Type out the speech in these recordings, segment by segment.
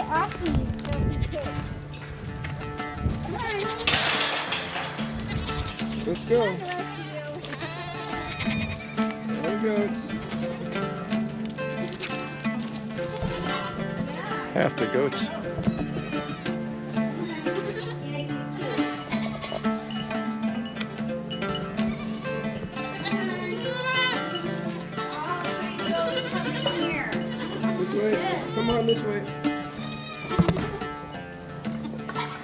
get off me. Don't be kidding. Come on. Let's go. Come on, the rest of you. There goes. Half the goats. This way. Come on, this way.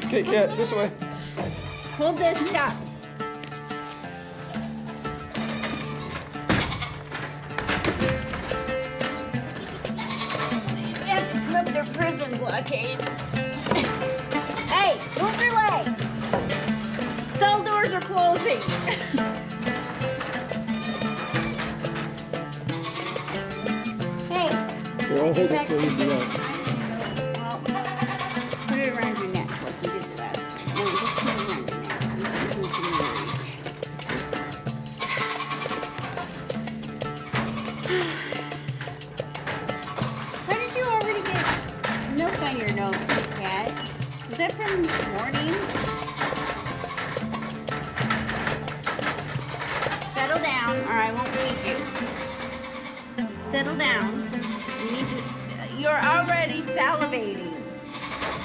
Okay, cat, this way. Hold this up. You have to flip their prison blockade. Hey, move your way. Cell doors are closing. Hey. Here, I'll hold it for you. Do that. Well, put it around your neck like you did last time. No, just put it around your neck. You can reach. How did you already get milk on your nose, Cat? Was that from this morning? Settle down, or I won't feed you. Settle down. You need to. You're already salivating.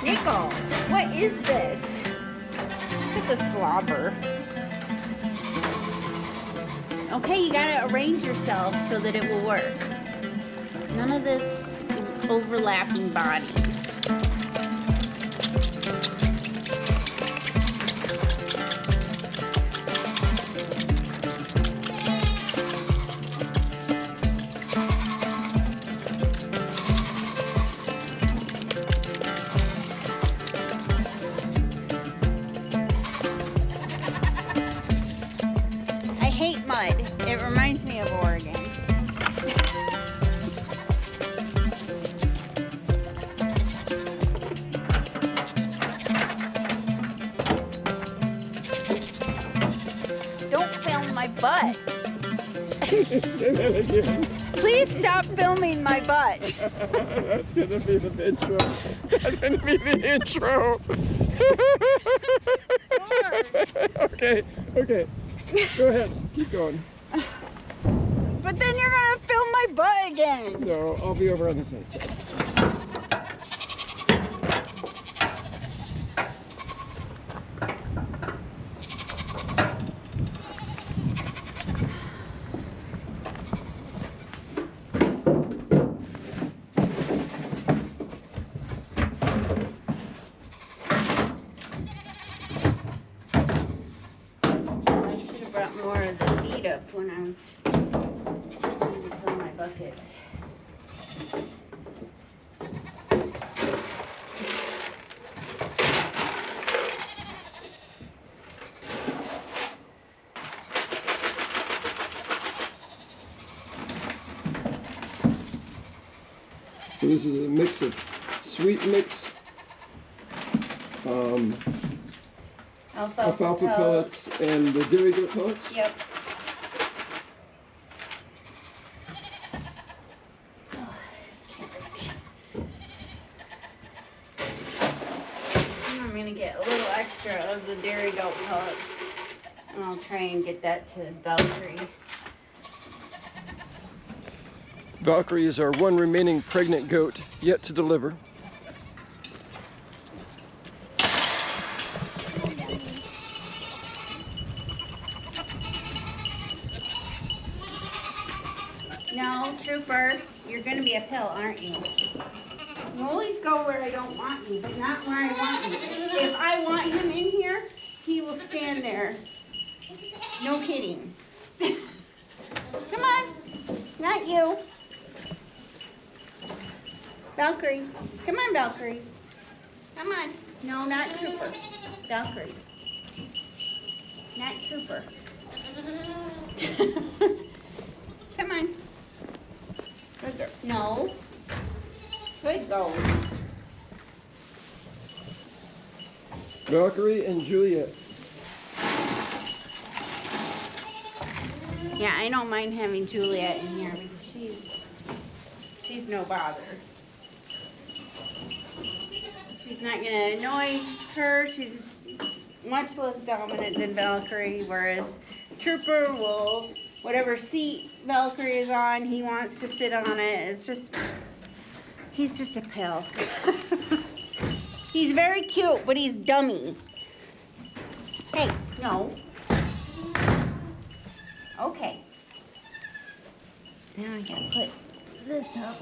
Nickel, what is this? Look at the slobber. Okay, you gotta arrange yourself so that it will work. None of this overlapping bodies. I hate mud. It reminds me of Oregon. Don't film my butt. Say that again. Please stop filming my butt. That's gonna be the intro. That's gonna be the intro. Okay, okay. Go ahead. Keep going. But then you're gonna film my butt again. No, I'll be over on this side. I should have brought more of the feed up when I was trying to fill my buckets. So this is a mix of sweet mix, alfalfa pellets, and the dairy goat pellets. Yep. Oh, can't reach. I'm gonna get a little extra of the dairy goat pellets, and I'll try and get that to Valkyrie. Valkyrie is our one remaining pregnant goat yet to deliver. No, Trooper, you're gonna be a pill, aren't you? You always go where I don't want you, but not where I want you. If I want him in here, he will stand there. No kidding. Come on, not you. Valkyrie, come on, Valkyrie. Come on. No, not Trooper. Valkyrie. Not Trooper. Come on. Good girl. No. Good girl. Valkyrie and Juliet. Yeah, I don't mind having Juliet in here because she's no bother. She's not gonna annoy her. She's much less dominant than Valkyrie, whereas Trooper will, whatever seat Valkyrie is on, he wants to sit on it. It's just, he's just a pill. He's very cute, but he's dummy. Hey, no. Okay. Now I gotta put this up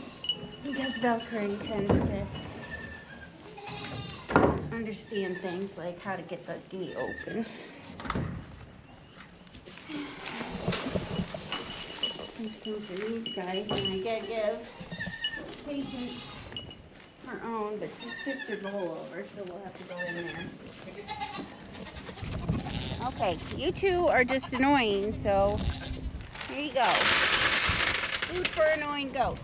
because Valkyrie tends to understand things like how to get the gate open. There's some for these guys, and I gotta give Patience her own, but she's tipped her bowl over, so we'll have to go in there. Okay, you two are just annoying, so here you go. Food for annoying goats.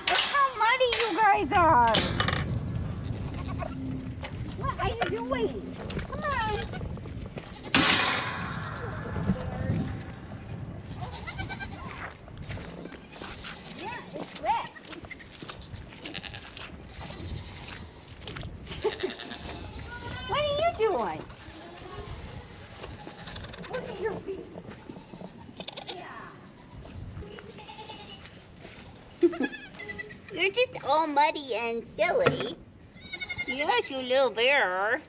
Look how muddy you guys are. What are you doing? Come on. Yeah, it's wet. What are you doing? Look at your feet. Yeah. You're just all muddy and silly. Yes, you little bear.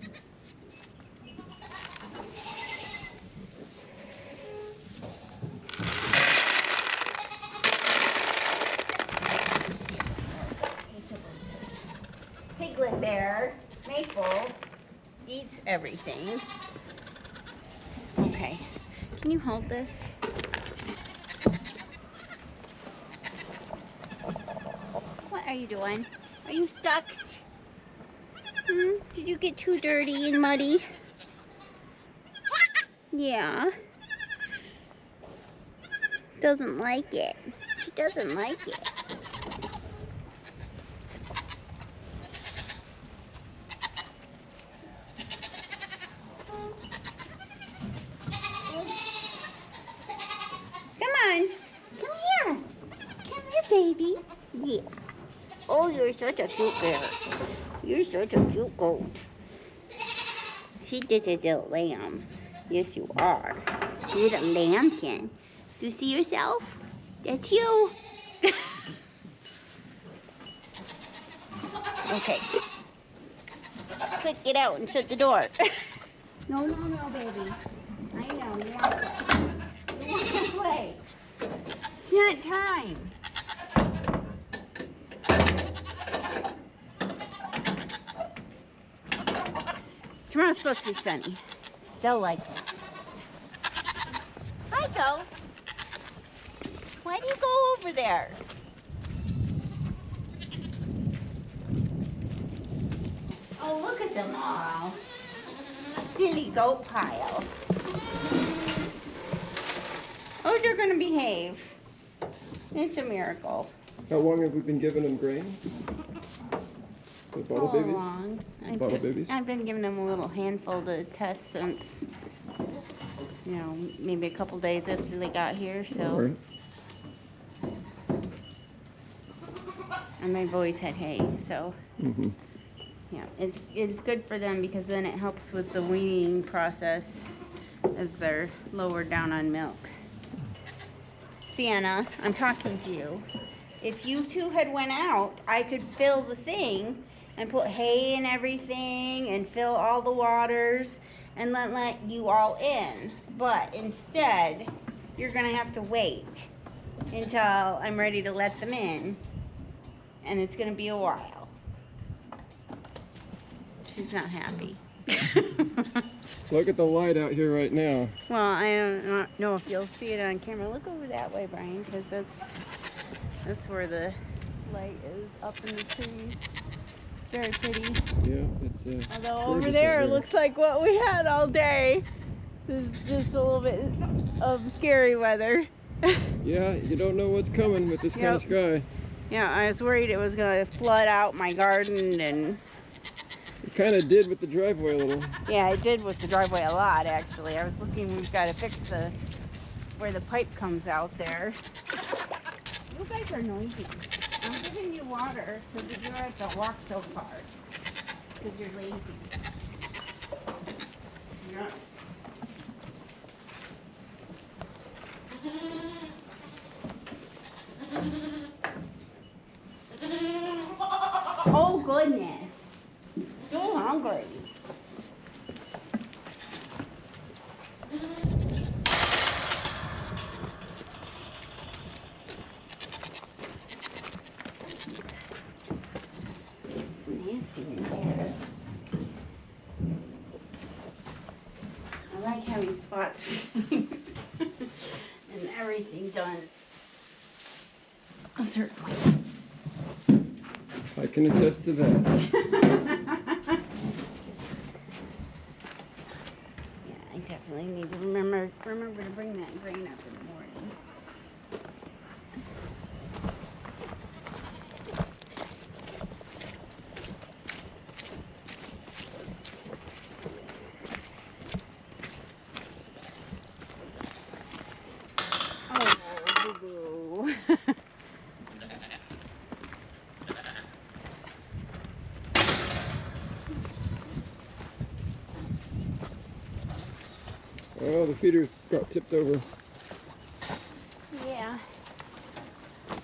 Piglet there, Maple, eats everything. Okay, can you hold this? What are you doing? Are you stuck? Did you get too dirty and muddy? Yeah. Doesn't like it. She doesn't like it. Come on. Come here. Come here, baby. Yeah. Oh, you're such a cute bear. You're such a cute goat. She did a little lamb. Yes, you are. You're a lambkin. Do you see yourself? That's you. Okay. Quick, get out and shut the door. No, baby. I know. You want to play. It's not time. Tomorrow's supposed to be sunny. They'll like it. Hi, go. Why do you go over there? Oh, look at them all. Silly goat pile. Oh, they're gonna behave. It's a miracle. How long have we been giving them grain? The bottle babies? Long. Bottle babies? I've been giving them a little handful to test since, you know, maybe a couple days after they got here, so. All right. And they've always had hay, so. Yeah, it's good for them because then it helps with the weaning process as they're lower down on milk. Sienna, I'm talking to you. If you two had went out, I could fill the thing and put hay and everything and fill all the waters and let you all in. But instead, you're gonna have to wait until I'm ready to let them in, and it's gonna be a while. She's not happy. Look at the light out here right now. Well, I don't know if you'll see it on camera. Look over that way, Brian, because that's where the light is, up in the trees. Very pretty. Yeah, it's although over there it looks like what we had all day. This is just a little bit of scary weather. Yeah, you don't know what's coming with this kind of sky. Yeah, I was worried it was going to flood out my garden, and it kind of did with the driveway a little. yeah, it did with the driveway a lot, actually. I was looking, we've got to fix where the pipe comes out there. You guys are noisy. I'm giving you water so that you don't have to walk so far. Because you're lazy. Yeah. Oh goodness. So hungry. Nasty in here. I like having spots and things and everything done a certain way. I can attest to that. Yeah, I definitely need to remember to bring that grain up in the morning. Oh, boo-boo. Oh, the feeder got tipped over. Yeah.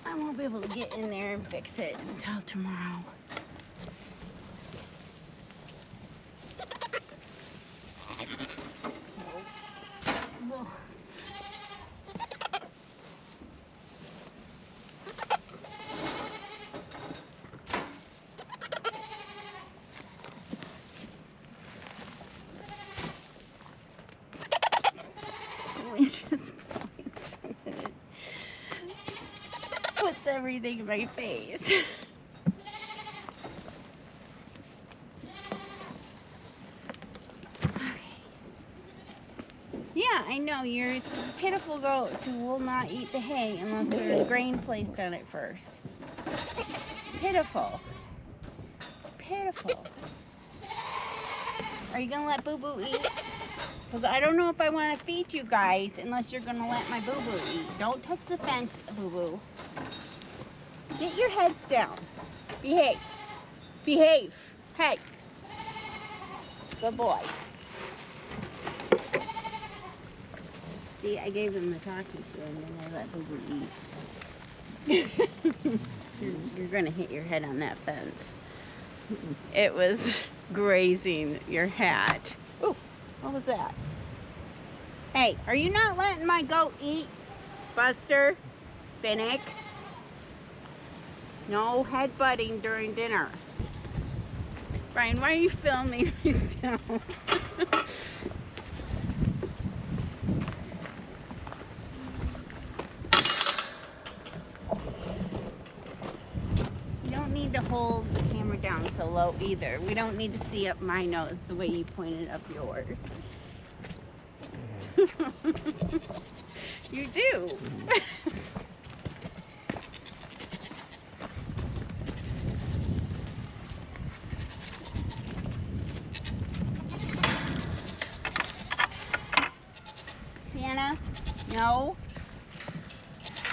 I won't be able to get in there and fix it until tomorrow. Well, it just puts everything in my face. Yeah, I know, you're pitiful goats who will not eat the hay unless there's grain placed on it first. Pitiful. Pitiful. Are you going to let Boo Boo eat? Because I don't know if I want to feed you guys unless you're going to let my Boo Boo eat. Don't touch the fence, Boo Boo. Get your heads down. Behave. Behave. Hey. Good boy. See, I gave him the talking to and then I let Boo Boo eat. You're going to hit your head on that fence. It was grazing your hat. Ooh, what was that? Hey, are you not letting my goat eat, Buster? Finnick? No headbutting during dinner. Brian, why are you filming me still? You don't need to hold the camera down so low either. We don't need to see up my nose the way you pointed up yours. You do. Sienna? No.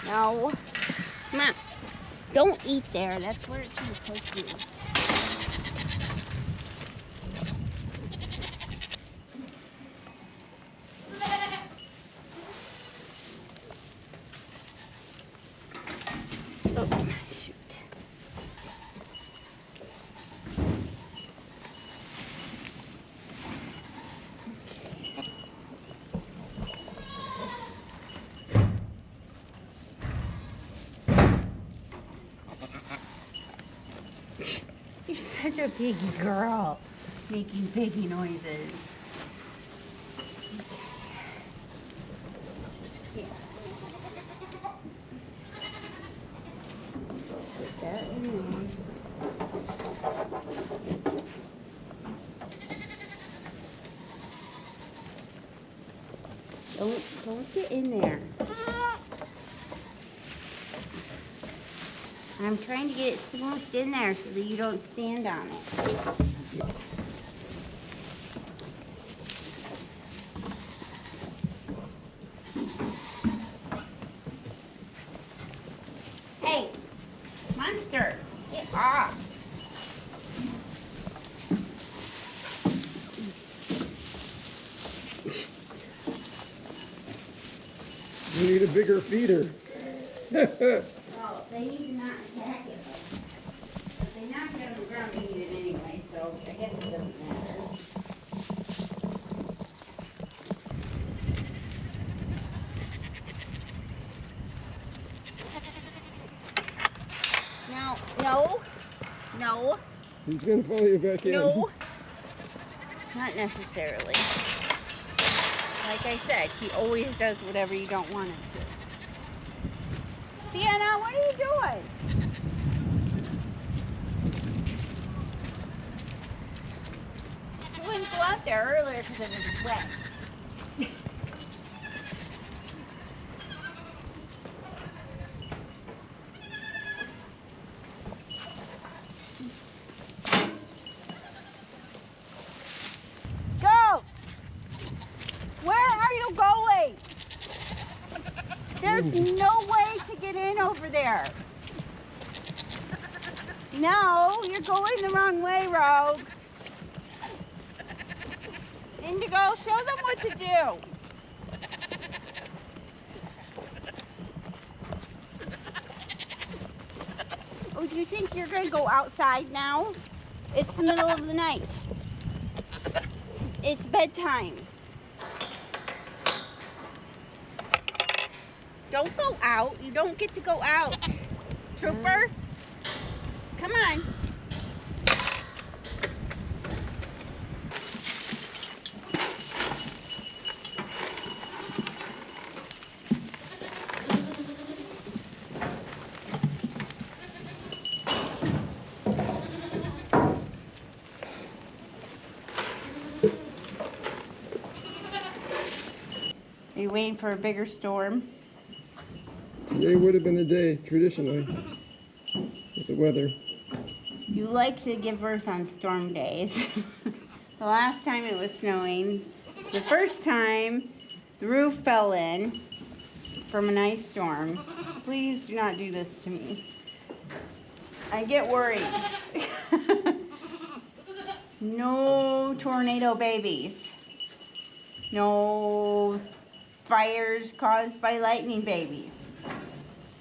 No. Come on. Don't eat there. That's where it's going to poke you. Oh, shoot. You're such a piggy girl, making piggy noises. Yeah. Put that in yours. Don't get in there. I'm trying to get it smoothed in there so that you don't stand on it. rooster. Get off. You need a bigger feeder. Well, they need to not attack it. If they knock it on the ground, they eat it anyway, so I guess it doesn't matter. No. He's gonna follow you back in. No. Not necessarily. Like I said, he always does whatever you don't want him to. Sienna, what are you doing? You wouldn't go out there earlier because it was wet. Go! Where are you going? There's no way to get in over there. No, you're going the wrong way, Rogue. Indigo, show them what to do. Oh, do you think you're going to go outside now? It's the middle of the night. It's bedtime. Don't go out. You don't get to go out. Trooper, come on. Are you waiting for a bigger storm? Today would have been a day, traditionally, with the weather. You like to give birth on storm days. The last time it was snowing, the first time the roof fell in from an ice storm. Please do not do this to me. I get worried. No tornado babies. No fires caused by lightning babies.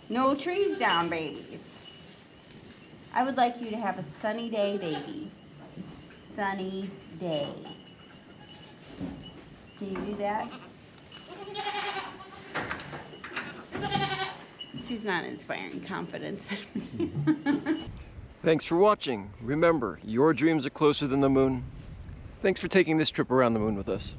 No trees down babies. I would like you to have a sunny day, baby. Sunny day. Can you do that? She's not inspiring confidence in me. Thanks for watching. Remember, your dreams are closer than the moon. Thanks for taking this trip around the moon with us.